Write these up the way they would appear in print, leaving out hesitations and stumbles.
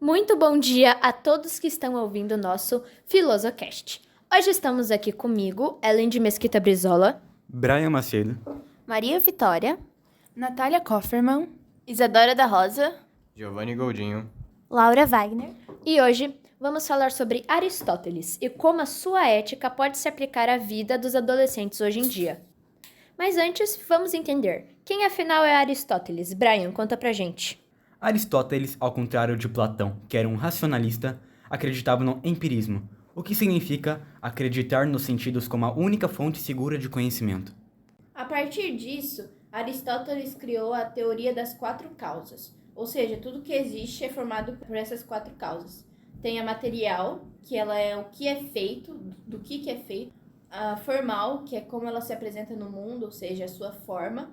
Muito bom dia a todos que estão ouvindo o nosso Filosocast. Hoje estamos aqui comigo, Ellen de Mesquita Brizola, Brian Macedo, Maria Vitória, Natália Kofferman, Isadora da Rosa, Giovanni Goldinho, Laura Wagner. E hoje vamos falar sobre Aristóteles e como a sua ética pode se aplicar à vida dos adolescentes hoje em dia. Mas antes, vamos entender quem afinal é Aristóteles. Brian, conta pra gente. Aristóteles, ao contrário de Platão, que era um racionalista, acreditava no empirismo, o que significa acreditar nos sentidos como a única fonte segura de conhecimento. A partir disso, Aristóteles criou a teoria das quatro causas, ou seja, tudo que existe é formado por essas quatro causas. Tem a material, que ela é o que é feito, do que é feito. A formal, que é como ela se apresenta no mundo, ou seja, a sua forma.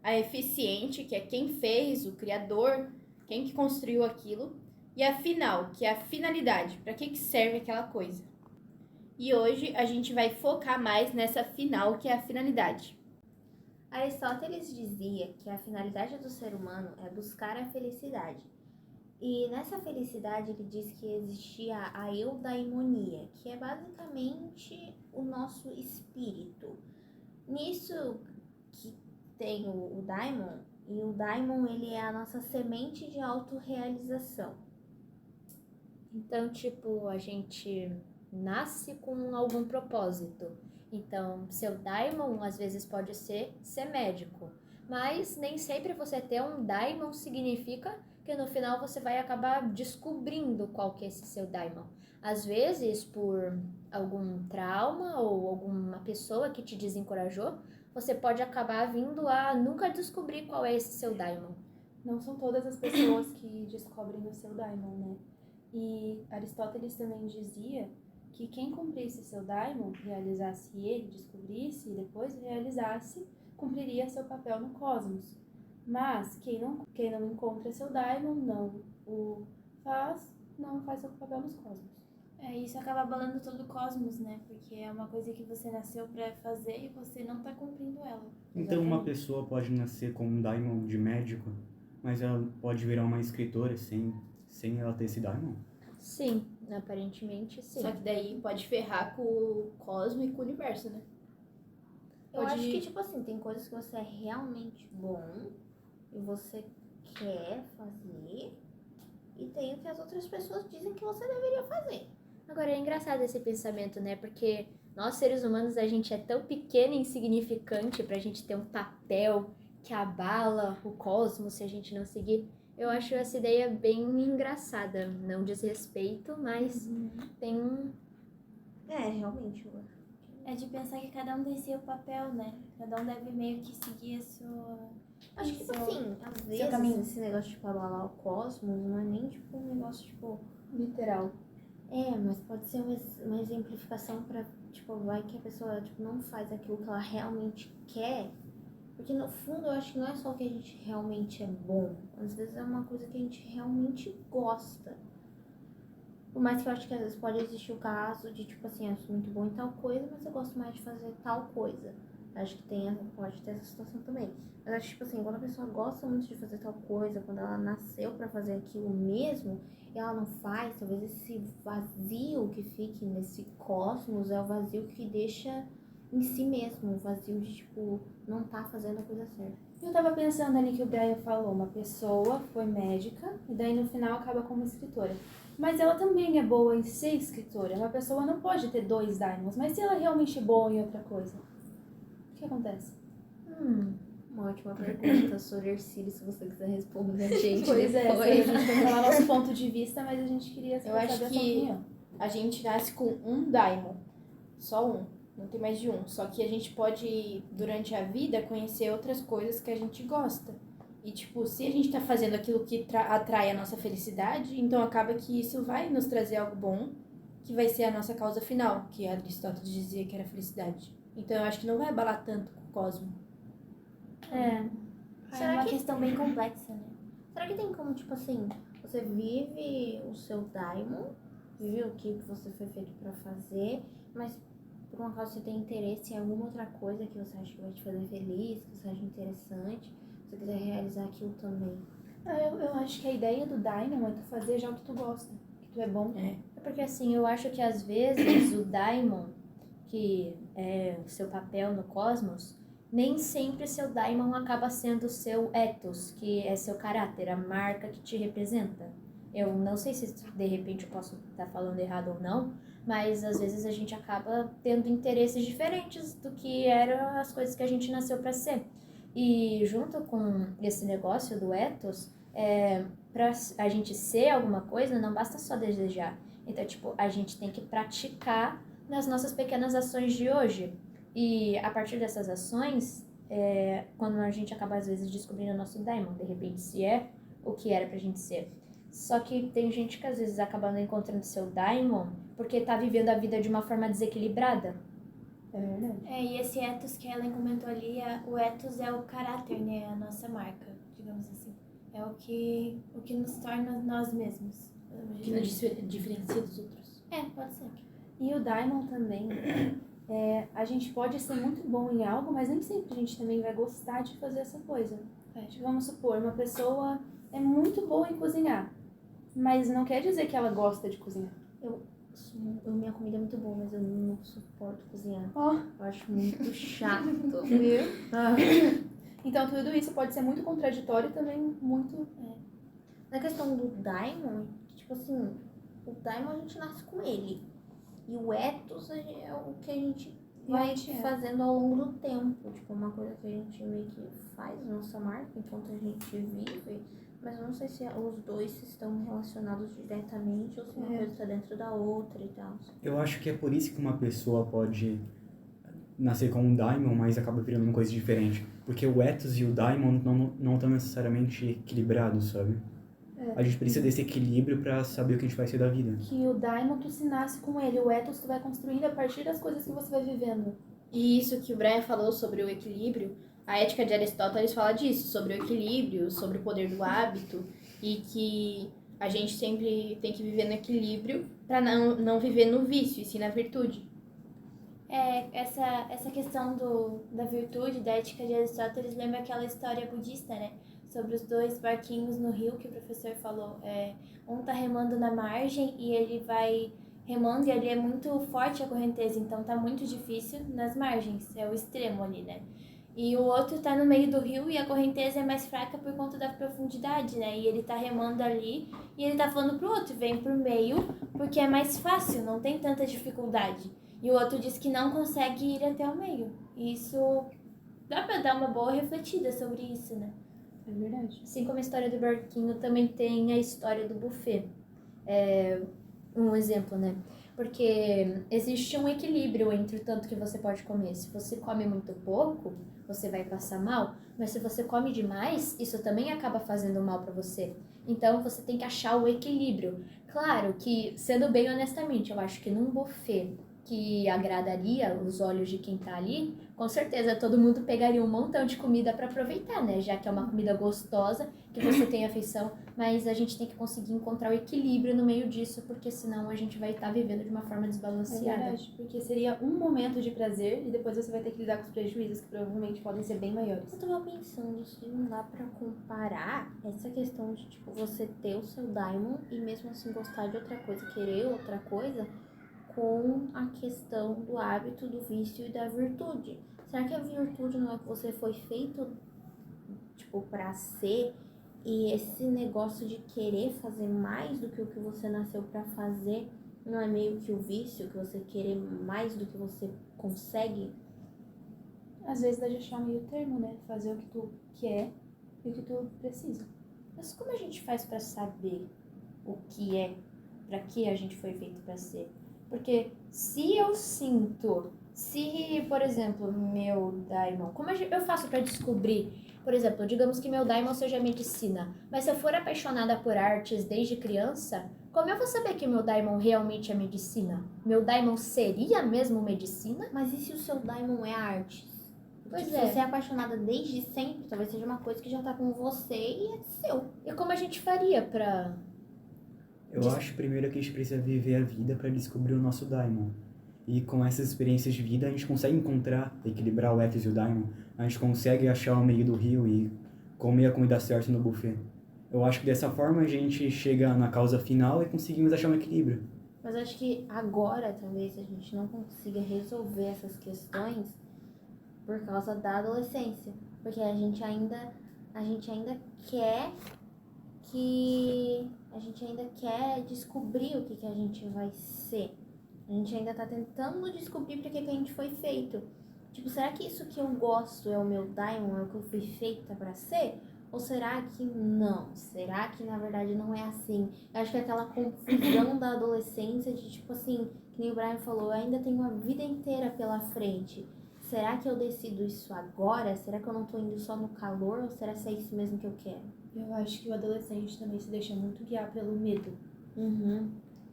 A eficiente, que é quem fez, o criador, quem que construiu aquilo. E a final, que é a finalidade, para que serve aquela coisa. E hoje a gente vai focar mais nessa final, que é a finalidade. Aristóteles dizia que a finalidade do ser humano é buscar a felicidade. E nessa felicidade ele diz que existia a eudaimonia, que é basicamente o nosso espírito. Nisso que tem o daimon, e o daimon ele é a nossa semente de autorrealização. Então, a gente nasce com algum propósito. Então, seu daimon às vezes pode ser médico, mas nem sempre você ter um daimon significa que no final você vai acabar descobrindo qual que é esse seu daimon. Às vezes, por algum trauma ou alguma pessoa que te desencorajou, você pode acabar vindo a nunca descobrir qual é esse seu daimon. Não são todas as pessoas que descobrem o seu daimon, né? E Aristóteles também dizia que quem cumprisse seu daimon, realizasse ele, descobrisse e depois realizasse, cumpriria seu papel no cosmos. Mas quem não encontra seu daimon, não o faz, não faz seu papel nos cosmos. Isso acaba abalando todo o cosmos, né? Porque é uma coisa que você nasceu pra fazer e você não tá cumprindo ela. Então uma pessoa pode nascer com um daimon de médico, mas ela pode virar uma escritora sem ela ter esse daimon? Sim, aparentemente sim. Só que daí pode ferrar com o cosmo e com o universo, né? Eu acho que, tem coisas que você é realmente bom e você quer fazer, e tem o que as outras pessoas dizem que você deveria fazer. Agora, é engraçado esse pensamento, né? Porque nós, seres humanos, a gente é tão pequeno e insignificante pra gente ter um papel que abala o cosmos se a gente não seguir. Eu acho essa ideia bem engraçada. Não desrespeito, mas tem um... Realmente, eu acho. É de pensar que cada um tem seu papel, né? Cada um deve meio que seguir a sua... Acho que, às vezes, caminho. esse negócio de abalar o cosmos não é nem, um negócio, Literal. Mas pode ser uma exemplificação pra, vai que a pessoa, não faz aquilo que ela realmente quer. Porque, no fundo, eu acho que não é só o que a gente realmente é bom. Às vezes é uma coisa que a gente realmente gosta. Por mais que eu acho que às vezes pode existir o caso de, eu sou muito bom em tal coisa, mas eu gosto mais de fazer tal coisa. Acho que pode ter essa situação também. Mas acho que, quando a pessoa gosta muito de fazer tal coisa, quando ela nasceu pra fazer aquilo mesmo, e ela não faz, talvez esse vazio que fique nesse cosmos é o vazio que deixa em si mesmo, o vazio de, não tá fazendo a coisa certa. Eu tava pensando ali que o Brian falou, uma pessoa foi médica e daí no final acaba como escritora. Mas ela também é boa em ser escritora. Uma pessoa não pode ter dois daimons, mas se ela é realmente boa em outra coisa, o que acontece? Uma ótima pergunta, Soler City, se você quiser responder a gente. Pois é, depois. a gente vai falar nosso ponto de vista, mas a gente queria saber Eu acho a sua que opinião. a gente nasce com um daimon, só um, não tem mais de um. Só que a gente pode, durante a vida, conhecer outras coisas que a gente gosta. E, se a gente tá fazendo aquilo que atrai a nossa felicidade, então acaba que isso vai nos trazer algo bom, que vai ser a nossa causa final, que Aristóteles dizia que era a felicidade. Então eu acho que não vai abalar tanto com o cosmo. É Será uma que- questão bem complexa, né? Será que tem como, você vive o seu daimon, vive o que você foi feito pra fazer, mas por um acaso você tem interesse em alguma outra coisa que você acha que vai te fazer feliz, que você acha interessante, se você quiser realizar aquilo também? Eu acho que a ideia do Daimon é tu fazer já o que tu gosta, que tu é bom. É porque assim, eu acho que às vezes o Daimon, que é o seu papel no cosmos, nem sempre seu Daimon acaba sendo o seu ethos, que é seu caráter, a marca que te representa. Eu não sei se de repente eu posso estar falando errado ou não, mas às vezes a gente acaba tendo interesses diferentes do que eram as coisas que a gente nasceu para ser. E junto com esse negócio do ethos, para a gente ser alguma coisa, não basta só desejar. Então, tipo, a gente tem que praticar nas nossas pequenas ações de hoje. E a partir dessas ações, quando a gente acaba às vezes descobrindo o nosso daimon, de repente se é o que era pra gente ser. Só que tem gente que às vezes acaba não encontrando seu daimon porque tá vivendo a vida de uma forma desequilibrada. É verdade. E esse ethos que a Ellen comentou ali, o ethos é o caráter, né? A nossa marca, digamos assim. É o que nos torna nós mesmos. Que nos diferencia dos outros. Pode ser. E o Daimon também, a gente pode ser muito bom em algo, mas nem sempre a gente também vai gostar de fazer essa coisa. Tipo, vamos supor, uma pessoa é muito boa em cozinhar, mas não quer dizer que ela gosta de cozinhar. Minha comida é muito boa, mas eu não suporto cozinhar. Ó, Eu acho muito chato. viu? Então tudo isso pode ser muito contraditório e também muito... Na questão do Daimon, tipo assim, o Daimon a gente nasce com ele. E o ethos é o que a gente vai fazendo ao longo do tempo. Tipo, uma coisa que a gente meio que faz, nossa marca, enquanto a gente vive. Mas eu não sei se os dois estão relacionados diretamente ou se uma coisa está dentro da outra e tal. Eu acho que é por isso que uma pessoa pode nascer com um daimon, mas acaba virando uma coisa diferente. Porque o ethos e o daimon não estão necessariamente equilibrados, sabe? A gente precisa desse equilíbrio pra saber o que a gente vai ser da vida. Que o Daimon, tu se nasce com ele, o ethos tu vai construindo a partir das coisas que você vai vivendo. E isso que o Brian falou sobre o equilíbrio, a ética de Aristóteles fala disso, sobre o equilíbrio, sobre o poder do hábito, e que a gente sempre tem que viver no equilíbrio para não viver no vício, e sim na virtude. Essa questão da virtude, da ética de Aristóteles, lembra aquela história budista, né? Sobre os dois barquinhos no rio que o professor falou. Um tá remando na margem e ele vai remando e ali é muito forte a correnteza, então tá muito difícil nas margens, é o extremo ali, né? E o outro tá no meio do rio e a correnteza é mais fraca por conta da profundidade, né? E ele tá remando ali e ele tá falando pro outro, vem pro meio porque é mais fácil, não tem tanta dificuldade. E o outro diz que não consegue ir até o meio. E isso dá pra dar uma boa refletida sobre isso, né? É verdade. Assim como a história do barquinho, também tem a história do buffet. Um exemplo, né? Porque existe um equilíbrio entre o tanto que você pode comer. Se você come muito pouco, você vai passar mal. Mas se você come demais, isso também acaba fazendo mal para você. Então, você tem que achar o equilíbrio. Claro que, sendo bem honestamente, eu acho que num buffet que agradaria os olhos de quem tá ali, com certeza todo mundo pegaria um montão de comida para aproveitar, né? Já que é uma comida gostosa, que você tem afeição, mas a gente tem que conseguir encontrar o equilíbrio no meio disso, porque senão a gente vai estar vivendo de uma forma É desbalanceada. verdade, porque seria um momento de prazer e depois você vai ter que lidar com os prejuízos que provavelmente podem ser bem maiores. Eu tava pensando se não dá pra comparar essa questão de, tipo, você ter o seu daimon e mesmo assim gostar de outra coisa, querer outra coisa, com a questão do hábito, do vício e da virtude. Será que a virtude não é que você foi feito, tipo, pra ser, e esse negócio de querer fazer mais do que o que você nasceu pra fazer não é meio que o vício, que você querer mais do que você consegue? Às vezes dá de achar um meio termo, né? Fazer o que tu quer e o que tu precisa. Mas como a gente faz para saber o que é, para que a gente foi feito para ser? Porque se eu sinto, se, por exemplo, meu daimon, como eu faço para descobrir? Por exemplo, digamos que meu daimon seja medicina, mas se eu for apaixonada por artes desde criança, como eu vou saber que meu daimon realmente é medicina? Meu daimon seria mesmo medicina? Mas e se o seu daimon é arte? Pois Tipo, é. se você é apaixonada desde sempre, talvez seja uma coisa que já tá com você e é seu. E como a gente faria pra... Eu acho primeiro que a gente precisa viver a vida para descobrir o nosso daimon. E com essas experiências de vida a gente consegue encontrar, equilibrar o ethos e o daimon. A gente consegue achar o meio do rio e comer a comida certa no buffet. Eu acho que dessa forma a gente chega na causa final e conseguimos achar um equilíbrio. Mas acho que agora talvez a gente não consiga resolver essas questões por causa da adolescência. Porque a gente ainda quer que. A gente ainda quer descobrir o que a gente vai ser. A gente ainda tá tentando descobrir pra que a gente foi feito. Tipo, será que isso que eu gosto é o meu Daimon, é o que eu fui feita pra ser? Ou será que não? Será que na verdade não é assim? Eu acho que é aquela confusão da adolescência de tipo assim, que nem o Brian falou, eu ainda tenho a vida inteira pela frente. Será que eu decido isso agora? Será que eu não tô indo só no calor? Ou será que é isso mesmo que eu quero? Eu acho que o adolescente também se deixa muito guiar pelo medo.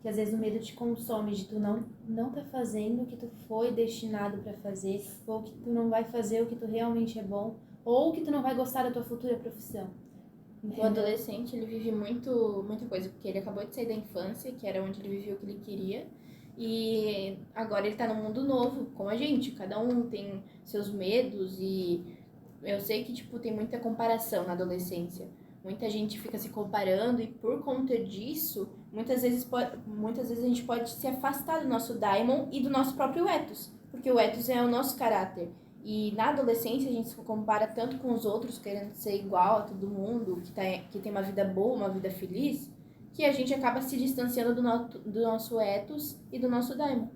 Que às vezes o medo te consome de tu não tá fazendo o que tu foi destinado pra fazer, ou que tu não vai fazer o que tu realmente é bom, ou que tu não vai gostar da tua futura profissão. O adolescente, ele vive muita coisa, porque ele acabou de sair da infância, que era onde ele vivia o que ele queria, e agora ele tá num mundo novo, como a gente. Cada um tem seus medos e eu sei que, tipo, tem muita comparação na adolescência. Muita gente fica se comparando e por conta disso, muitas vezes a gente pode se afastar do nosso Daimon e do nosso próprio ethos, porque o ethos é o nosso caráter. E na adolescência a gente se compara tanto com os outros, querendo ser igual a todo mundo, que tem uma vida boa, uma vida feliz, que a gente acaba se distanciando do nosso ethos e do nosso daimon.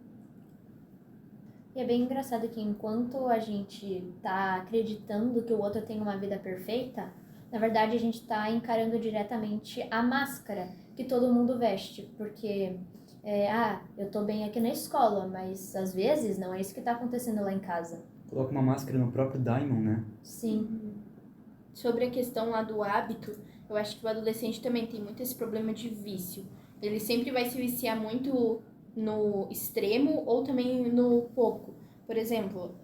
E é bem engraçado que enquanto a gente tá acreditando que o outro tem uma vida perfeita, na verdade a gente tá encarando diretamente a máscara que todo mundo veste, porque eu tô bem aqui na escola, mas às vezes não é isso que tá acontecendo lá em casa. Coloca uma máscara no próprio Daimon, né? Sim. Sobre a questão lá do hábito, eu acho que o adolescente também tem muito esse problema de vício. Ele sempre vai se viciar muito no extremo ou também no pouco. Por exemplo,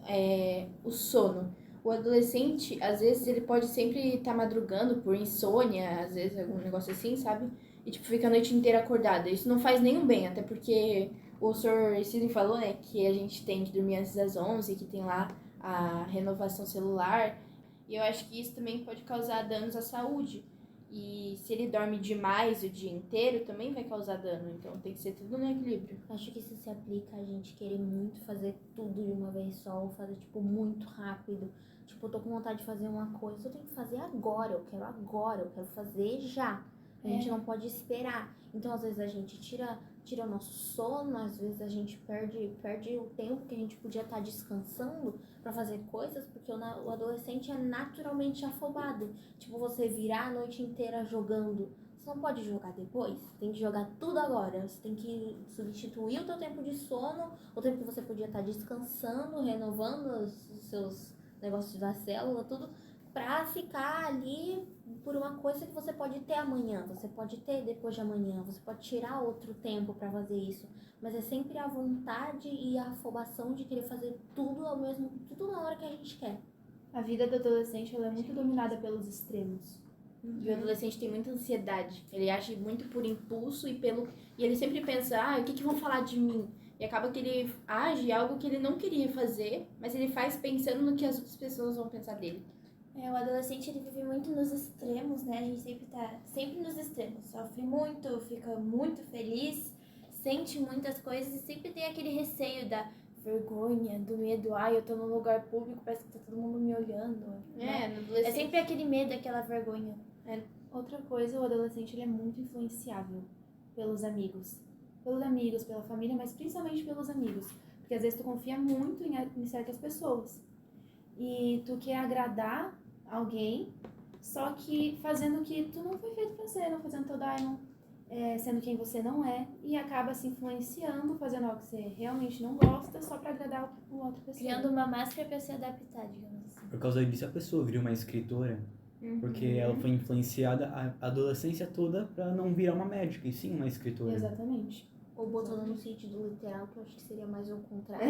o sono. O adolescente, às vezes, ele pode sempre estar madrugando por insônia, às vezes algum negócio assim, sabe? E, tipo, fica a noite inteira acordado. Isso não faz nenhum bem, até porque o Sr. Sidney falou, né, que a gente tem que dormir antes das 11, que tem lá a renovação celular. E eu acho que isso também pode causar danos à saúde. E se ele dorme demais o dia inteiro, também vai causar dano. Então tem que ser tudo no equilíbrio. Acho que isso se aplica a gente querer muito fazer tudo de uma vez só, ou fazer, tipo, muito rápido. Tipo, eu tô com vontade de fazer uma coisa, eu tenho que fazer agora, eu quero fazer já. A gente não pode esperar. Então, às vezes, a gente tira o nosso sono, às vezes a gente perde o tempo que a gente podia estar descansando pra fazer coisas, porque o adolescente é naturalmente afobado. Tipo, você virar a noite inteira jogando. Você não pode jogar depois, você tem que jogar tudo agora. Você tem que substituir o teu tempo de sono, o tempo que você podia estar descansando, renovando os seus negócios da célula, tudo, pra ficar ali por uma coisa que você pode ter amanhã, você pode ter depois de amanhã, você pode tirar outro tempo pra fazer isso. Mas é sempre a vontade e a afobação de querer fazer tudo ao mesmo, tudo na hora que a gente quer. A vida do adolescente ela é muito dominada pelos extremos. E o adolescente tem muita ansiedade. Ele age muito por impulso e ele sempre pensa, o que vão falar de mim? E acaba que ele age algo que ele não queria fazer, mas ele faz pensando no que as outras pessoas vão pensar dele. O adolescente ele vive muito nos extremos, né? A gente sempre tá sempre nos extremos. Sofre muito, fica muito feliz, sente muitas coisas e sempre tem aquele receio da vergonha, do medo. Eu tô num lugar público, parece que tá todo mundo me olhando. Né? No adolescente. É sempre aquele medo, aquela vergonha. Outra coisa, o adolescente ele é muito influenciável pelos amigos. Pelos amigos, pela família, mas principalmente pelos amigos. Porque às vezes tu confia muito em certas pessoas. E tu quer agradar alguém, só que fazendo o que tu não foi feito pra ser, não fazendo teu daimon, sendo quem você não é, e acaba se influenciando, fazendo algo que você realmente não gosta, só pra agradar o outra pessoa. Criando uma máscara pra se adaptar, digamos assim. Por causa disso, a pessoa virou uma escritora, porque ela foi influenciada a adolescência toda pra não virar uma médica, e sim uma escritora. Exatamente. Ou botando no sentido literal, que eu acho que seria mais o contrário.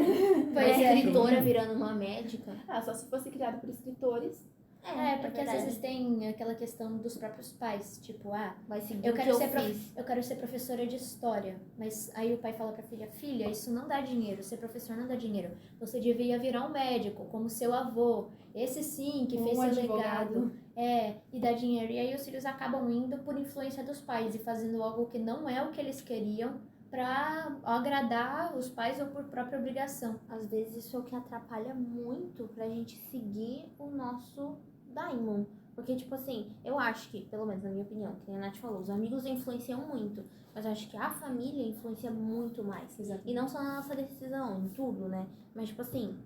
Pois Uma escritora virando uma médica. Só se fosse criado por escritores, Porque às vezes tem aquela questão dos próprios pais, tipo, Vai seguir eu o que quero eu ser fiz. eu quero ser professora de história, mas aí o pai fala pra filha, isso não dá dinheiro, ser professor não dá dinheiro. Você devia virar um médico, como seu avô, esse sim, que fez seu legado, e dá dinheiro. E aí os filhos acabam indo por influência dos pais e fazendo algo que não é o que eles queriam pra agradar os pais ou por própria obrigação. Às vezes isso é o que atrapalha muito pra gente seguir o nosso Daimon. Porque, tipo assim, eu acho que, pelo menos na minha opinião, que nem a Nath falou, os amigos influenciam muito, mas eu acho que a família influencia muito mais. Exatamente. E não só na nossa decisão, em tudo, né? Mas, tipo assim,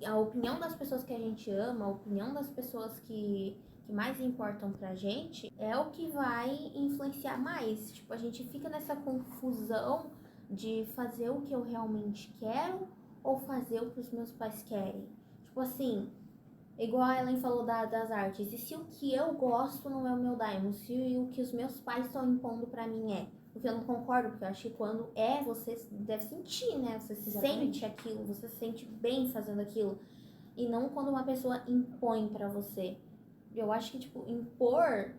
a opinião das pessoas que a gente ama, a opinião das pessoas que mais importam pra gente, é o que vai influenciar mais. Tipo, a gente fica nessa confusão de fazer o que eu realmente quero ou fazer o que os meus pais querem. Tipo assim, igual a Ellen falou das artes. E se o que eu gosto não é o meu daimon? Se o que os meus pais estão impondo pra mim é? Porque eu não concordo, porque eu acho que quando você deve sentir, né? Você se sente aquilo, você se sente bem fazendo aquilo. E não quando uma pessoa impõe pra você. Eu acho que, tipo, impor,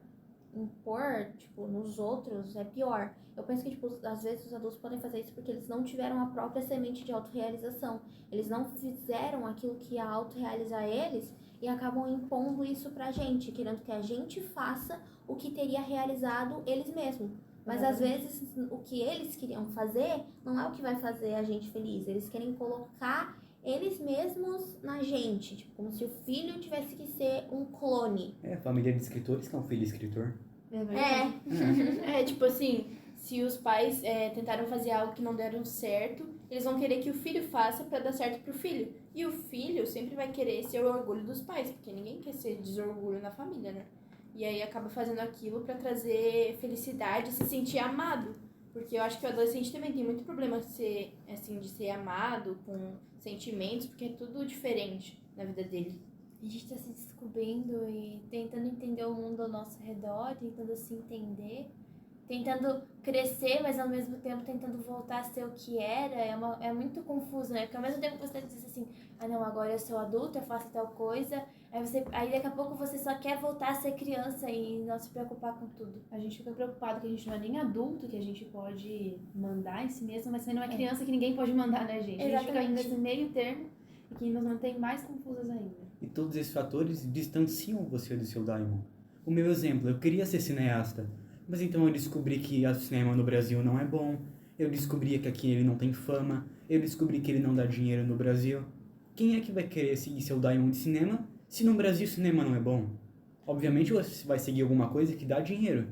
tipo, nos outros é pior. Eu penso que, tipo, às vezes os adultos podem fazer isso porque eles não tiveram a própria semente de autorrealização. Eles não fizeram aquilo que ia autorrealizar eles e acabam impondo isso pra gente, querendo que a gente faça o que teria realizado eles mesmos. Mas às vezes o que eles queriam fazer não é o que vai fazer a gente feliz. Eles querem colocar eles mesmos na gente, tipo, como se o filho tivesse que ser um clone. Família de escritores que é um filho escritor. Tipo assim, se os pais tentaram fazer algo que não deram certo, eles vão querer que o filho faça pra dar certo pro filho. E o filho sempre vai querer ser o orgulho dos pais, porque ninguém quer ser desorgulho na família, né? E aí acaba fazendo aquilo pra trazer felicidade e se sentir amado. Porque eu acho que o adolescente também tem muito problema de ser amado, com sentimentos, porque é tudo diferente na vida dele. A gente tá se descobrindo e tentando entender o mundo ao nosso redor, tentando se entender, tentando crescer, mas ao mesmo tempo tentando voltar a ser o que era. É muito confuso, né? Porque ao mesmo tempo que você diz assim, não, agora eu sou adulto, eu faço tal coisa, aí daqui a pouco você só quer voltar a ser criança e não se preocupar com tudo. A gente fica preocupado que a gente não é nem adulto, que a gente pode mandar em si mesmo, mas também não é criança que ninguém pode mandar na gente. A gente fica ainda nesse meio termo e que nos mantém mais confusas ainda. E todos esses fatores distanciam você do seu daimon. O meu exemplo, eu queria ser cineasta, mas então eu descobri que o cinema no Brasil não é bom, eu descobri que aqui ele não tem fama, eu descobri que ele não dá dinheiro no Brasil. Quem é que vai querer seguir seu daimon de cinema se no Brasil o cinema não é bom? Obviamente você vai seguir alguma coisa que dá dinheiro.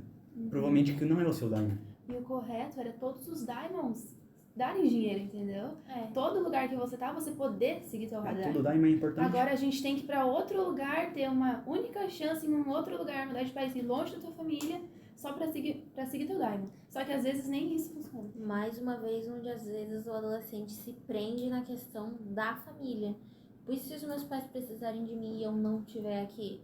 Provavelmente que não é o seu daimon. E o correto era todos os daimons darem dinheiro, entendeu? Todo lugar que você tá, você poder seguir seu radar. Todo daimon é importante. Agora a gente tem que ir pra outro lugar, ter uma única chance em um outro lugar, mudar de país, ir longe da tua família, só pra seguir teu daimon. Só que às vezes nem isso funciona. Mais uma vez, onde às vezes o adolescente se prende na questão da família. Por isso, se os meus pais precisarem de mim e eu não estiver aqui,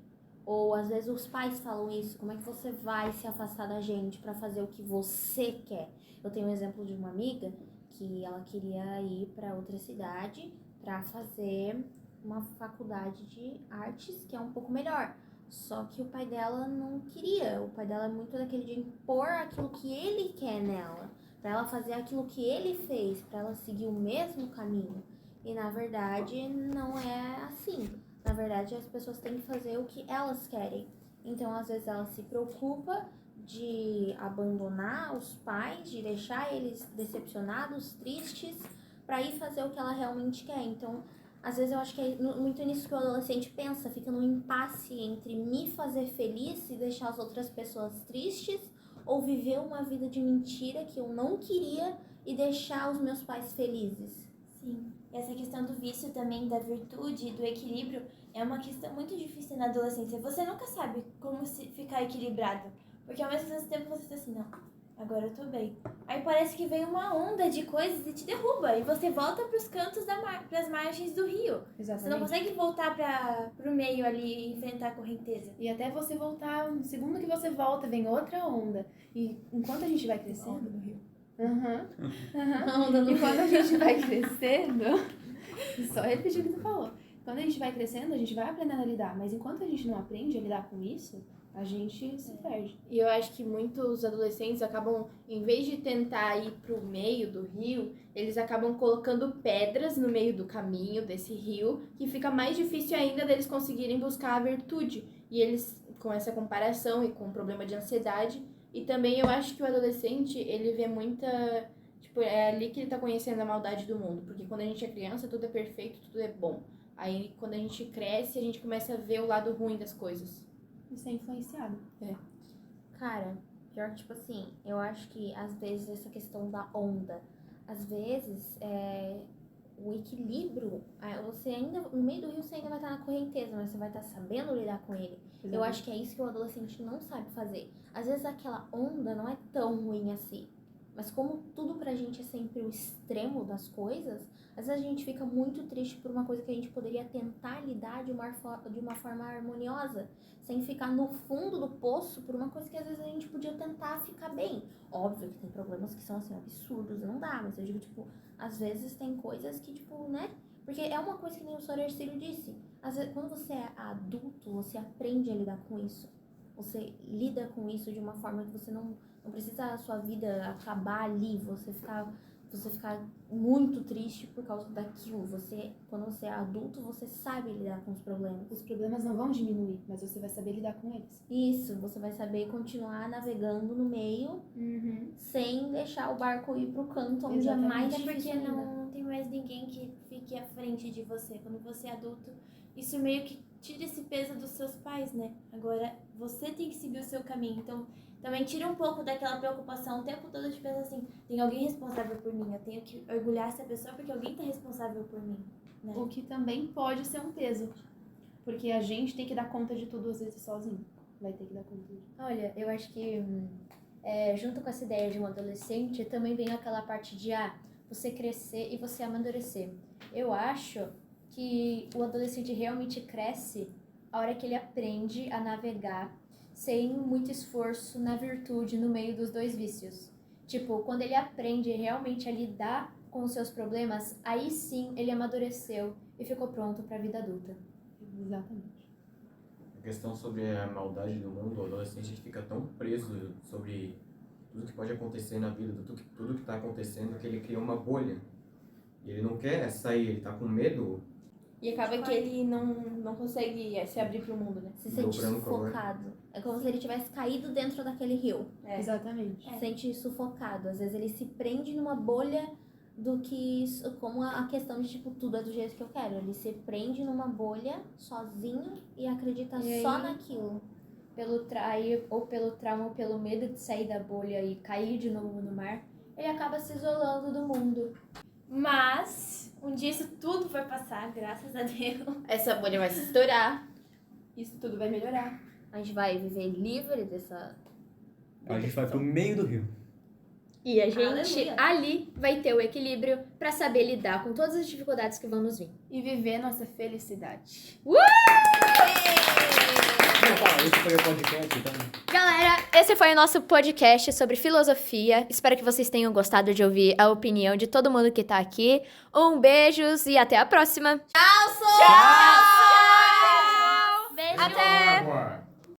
ou às vezes os pais falam isso, como é que você vai se afastar da gente pra fazer o que você quer? Eu tenho um exemplo de uma amiga que ela queria ir pra outra cidade pra fazer uma faculdade de artes que é um pouco melhor. Só que o pai dela não queria. O pai dela é muito daquele de impor aquilo que ele quer nela, pra ela fazer aquilo que ele fez, pra ela seguir o mesmo caminho. E na verdade não é assim. Na verdade as pessoas têm que fazer o que elas querem. Então às vezes ela se preocupa de abandonar os pais, de deixar eles decepcionados, tristes, pra ir fazer o que ela realmente quer. Então às vezes eu acho que é muito nisso que o adolescente pensa, fica num impasse entre me fazer feliz e deixar as outras pessoas tristes, ou viver uma vida de mentira que eu não queria e deixar os meus pais felizes. Sim, e essa questão do vício também, da virtude, do equilíbrio, é uma questão muito difícil na adolescência. Você nunca sabe como ficar equilibrado, porque ao mesmo tempo você diz assim, não, agora eu tô bem. Aí parece que vem uma onda de coisas e te derruba, e você volta pros cantos pras margens do rio. Exatamente. Você não consegue voltar pro meio ali e enfrentar a correnteza. E até você voltar, no segundo que você volta, vem outra onda. E enquanto a gente vai crescendo... Onda no rio. E quando a gente vai crescendo... Só repetir o que tu falou. Quando a gente vai crescendo, a gente vai aprendendo a lidar. Mas enquanto a gente não aprende a lidar com isso, a gente se perde. E eu acho que muitos adolescentes acabam, em vez de tentar ir pro meio do rio, eles acabam colocando pedras no meio do caminho desse rio, que fica mais difícil ainda deles conseguirem buscar a virtude. E eles, com essa comparação e com o problema de ansiedade, e também eu acho que o adolescente, ele vê muita... Tipo, é ali que ele tá conhecendo a maldade do mundo. Porque quando a gente é criança, tudo é perfeito, tudo é bom. Aí, quando a gente cresce, a gente começa a ver o lado ruim das coisas. Isso é influenciado. Cara, pior que, tipo assim, eu acho que às vezes essa questão da onda, às vezes o equilíbrio, você ainda, no meio do rio você ainda vai estar na correnteza, mas você vai estar sabendo lidar com ele. Exatamente. Eu acho que é isso que o adolescente não sabe fazer. Às vezes aquela onda não é tão ruim assim, mas como tudo pra gente é sempre o extremo das coisas, às vezes a gente fica muito triste por uma coisa que a gente poderia tentar lidar de uma forma harmoniosa, sem ficar no fundo do poço por uma coisa que às vezes a gente podia tentar ficar bem. Óbvio que tem problemas que são assim absurdos, não dá, mas eu digo, tipo, às vezes tem coisas que, tipo, né? Porque é uma coisa que nem o Sr. Ercílio disse. Às vezes, quando você é adulto, você aprende a lidar com isso. Você lida com isso de uma forma que você não precisa a sua vida acabar ali, você ficar muito triste por causa daquilo. Quando você é adulto, você sabe lidar com os problemas. Os problemas não vão diminuir, mas você vai saber lidar com eles. Isso, você vai saber continuar navegando no meio, sem deixar o barco ir pro canto onde é mais Até porque difícil ainda. não tem mais ninguém que fique à frente de você. Quando você é adulto, isso meio que tira esse peso dos seus pais, né? Agora, você tem que seguir o seu caminho. Então, também tira um pouco daquela preocupação o tempo todo de pensar assim, tem alguém responsável por mim, eu tenho que orgulhar essa pessoa porque alguém tá responsável por mim, né? O que também pode ser um peso. Porque a gente tem que dar conta de tudo às vezes sozinho. Vai ter que dar conta de tudo. Olha, eu acho que junto com essa ideia de um adolescente, também vem aquela parte de você crescer e você amadurecer. Eu acho que o adolescente realmente cresce a hora que ele aprende a navegar sem muito esforço na virtude no meio dos dois vícios. Tipo, quando ele aprende realmente a lidar com os seus problemas, aí sim ele amadureceu e ficou pronto para a vida adulta. Exatamente. A questão sobre a maldade do mundo, o adolescente fica tão preso sobre tudo que pode acontecer na vida, tudo que está acontecendo, que ele cria uma bolha. E ele não quer sair, ele está com medo. E acaba que ele não consegue se abrir pro mundo, né? Se sente Dobrando com a sufocado. É como se ele tivesse caído dentro daquele rio. Exatamente. Se sente sufocado. Às vezes ele se prende numa bolha do que... Como a questão de, tipo, tudo é do jeito que eu quero. Ele se prende numa bolha, sozinho, e acredita E só aí? naquilo. Pelo trauma ou pelo medo de sair da bolha e cair de novo no mar, ele acaba se isolando do mundo. Mas, um dia isso tudo vai passar, graças a Deus. Essa bolha vai se estourar. Isso tudo vai melhorar. A gente vai viver livre dessa... A gente vai pro meio do rio. E a gente Aleluia. ali vai ter o equilíbrio para saber lidar com todas as dificuldades que vão nos vir. E viver nossa felicidade. Esse foi o podcast, então. Galera, esse foi o nosso podcast sobre filosofia. Espero que vocês tenham gostado de ouvir a opinião de todo mundo que tá aqui. Beijos e até a próxima. Beijo! Até! Agora.